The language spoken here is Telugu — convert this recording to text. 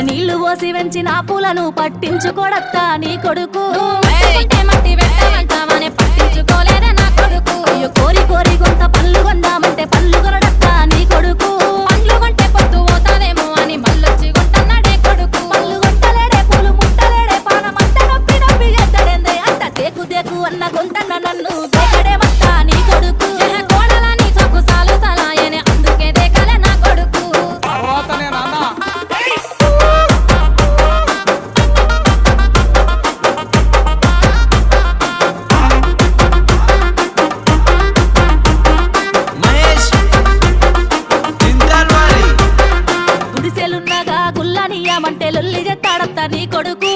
నీళ్లు పోసి వెంచిన పూలను పట్టించుకోడత్తా నీ కొడుకు మట్టి పెట్టమంటావనే పట్టించుకోలేదే నా కొడుకు. అయ్యో కోరి కోరి కొంత పళ్ళు కొందామంటే పళ్ళు కొనడత్తా నీ కొడుకు పండ్లు కొంటే పొద్దు పోతాదేమో అని మళ్ళొచ్చి కొంటన్నాడే కొడుకు. పళ్ళు కొంటలేడే పూలు ముట్టలేడే పానమంత నొప్పి నొప్పి ఎద్దడేందే అంత దేకు దేకు అన్న కొంటన్న నన్ను దేకడేమత్తా నీ కొడుకు కోడలని సొక్కు సాలు సలాయనే అందుకే దేకలే నా కొడుకు. తర్వాతనే నాన్న మహేష్ చింతల్వారి గుడిసెలున్నగా గుల్లనియమంటే లొల్లి చెత్తాడత్తా నీ కొడుకు